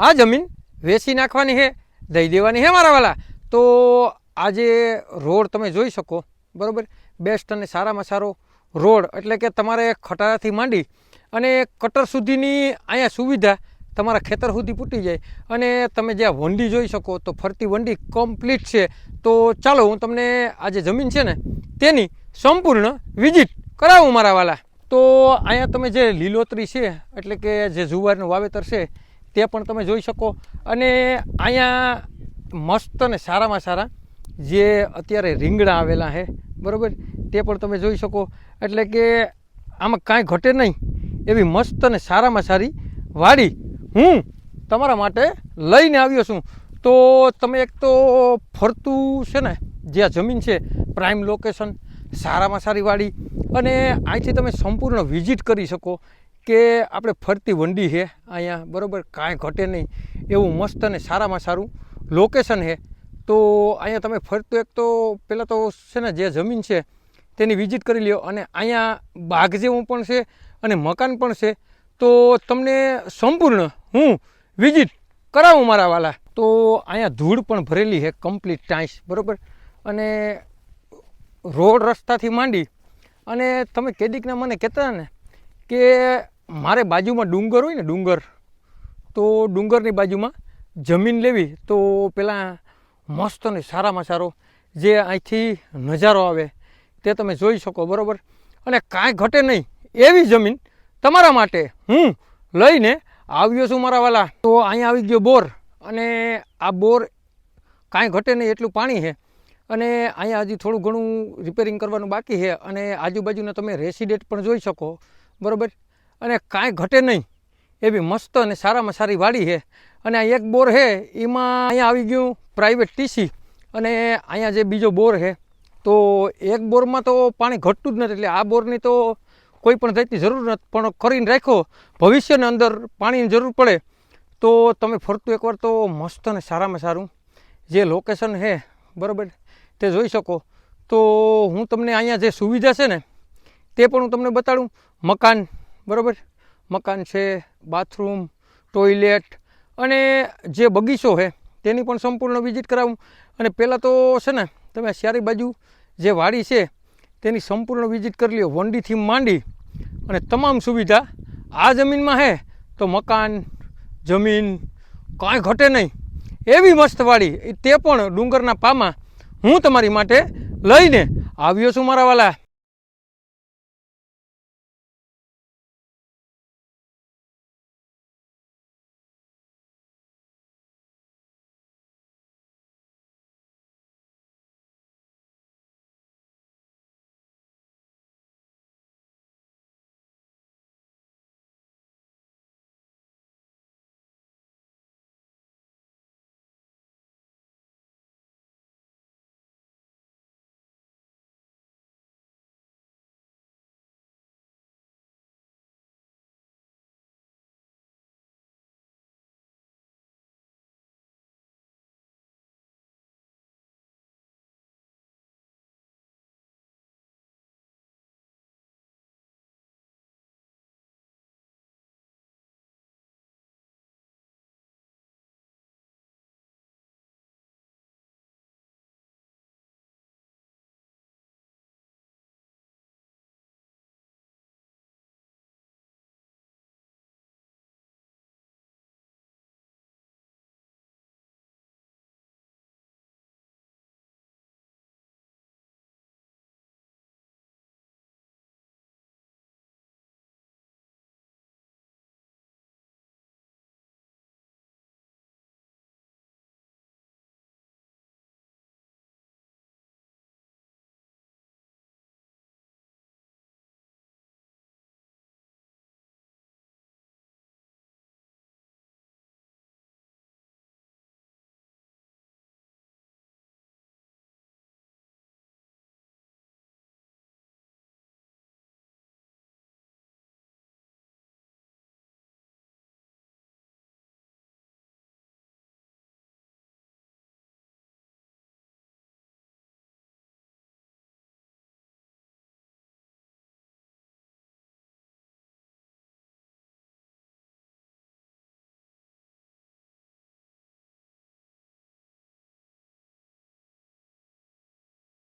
આ જમીન વેચી નાખવાની છે, દઈ દેવાની છે મારા વાલા. તો આજે રોડ તમે જોઈ શકો, બરાબર. બેસ્ટ અને સારામાં સારો રોડ, એટલે કે તમારે ખટારાથી માંડી અને કટર સુધીની અહીંયા સુવિધા તમારા ખેતર સુધી પૂટી જાય. અને તમે જ્યાં વંડી જોઈ શકો તો ફરતી વંડી કમ્પ્લીટ છે. તો ચાલો હું તમને આ જે જમીન છે ને તેની સંપૂર્ણ વિઝિટ કરાવું મારા વાલા. તો અહીંયા તમે જે લીલોતરી છે, એટલે કે જે જુવારનું વાવેતર છે તે પણ તમે જોઈ શકો. અને અહીંયા મસ્ત અને સારામાં સારા જે અત્યારે રીંગણા આવેલા છે, બરાબર, તે પણ તમે જોઈ શકો. એટલે કે આમાં કાંઈ ઘટે નહીં એવી મસ્ત અને સારામાં સારી વાડી હું તમારા માટે લઈને આવ્યો છું. તો તમે એક તો ફરતું છે ને જે આ જમીન છે, પ્રાઇમ લોકેશન, સારામાં સારી વાડી, અને અહીંથી તમે સંપૂર્ણ વિઝિટ કરી શકો કે આપણે ફરતી વંડી છે અહીંયા, બરાબર, કાંઈ ઘટે નહીં એવું મસ્ત અને સારામાં સારું લોકેશન છે. તો અહીંયા તમે ફરતું એક તો પહેલાં તો છે ને જે જમીન છે તેની વિઝિટ કરી લ્યો. અને અહીંયા બાગ જેવું પણ છે અને મકાન પણ છે. તો તમને સંપૂર્ણ હું વિઝિટ કરાવું મારા વાલા. તો અહીંયા ધૂળ પણ ભરેલી છે, કમ્પ્લીટ ટાઈસ, બરાબર. અને રોડ રસ્તાથી માંડી અને તમે કેદીકના મને કહેતા ને કે મારે બાજુમાં ડુંગર હોય ને, ડુંગર, તો ડુંગરની બાજુમાં જમીન લેવી. તો પહેલાં મસ્ત અને સારામાં સારો જે અહીંથી નજારો આવે તે તમે જોઈ શકો, બરાબર. અને કાંઈ ઘટે નહીં એવી જમીન તમારા માટે હું લઈને આવ્યો છું મારા વાલા. તો અહીંયા આવી ગયો બોર, અને આ બોર કાંઈ ઘટે નહીં એટલું પાણી છે. અને અહીંયા હજી થોડું ઘણું રિપેરિંગ કરવાનું બાકી છે. અને આજુબાજુના તમે રેસિડેન્ટ પણ જોઈ શકો, બરાબર. અને કાંઈ ઘટે નહીં એવી મસ્ત અને સારામાં સારી વાડી છે. અને આ એક બોર છે એમાં અહીંયા આવી ગયું પ્રાઇવેટ ટીસી. અને અહીંયા જે બીજો બોર છે, તો એક બોરમાં તો પાણી ઘટતું જ નથી, એટલે આ બોરની તો કોઈ પણ જાતની જરૂર નથી, પણ કરીને રાખો ભવિષ્યની અંદર પાણીની જરૂર પડે તો તમે ફરતું એકવાર તો મસ્ત અને સારામાં સારું જે લોકેશન છે, બરાબર, તે જોઈ શકો. તો હું તમને અહીંયા જે સુવિધા છે ને તે પણ હું તમને બતાડું. મકાન, બરાબર, મકાન છે, બાથરૂમ, ટોયલેટ અને જે બગીચો છે તેની પણ સંપૂર્ણ વિઝિટ કરાવું. અને પહેલાં તો છે ને તમે ચારે બાજુ જે વાડી છે તેની સંપૂર્ણ વિઝિટ કરી લ્યો, વંડીથી માંડી અને તમામ સુવિધા આ જમીનમાં છે. તો મકાન, જમીન કાંઈ ઘટે નહીં એવી મસ્ત વાડી, તે પણ ડુંગરના પામાં હું તમારી માટે લઈને આવ્યો છું મારા વાલા.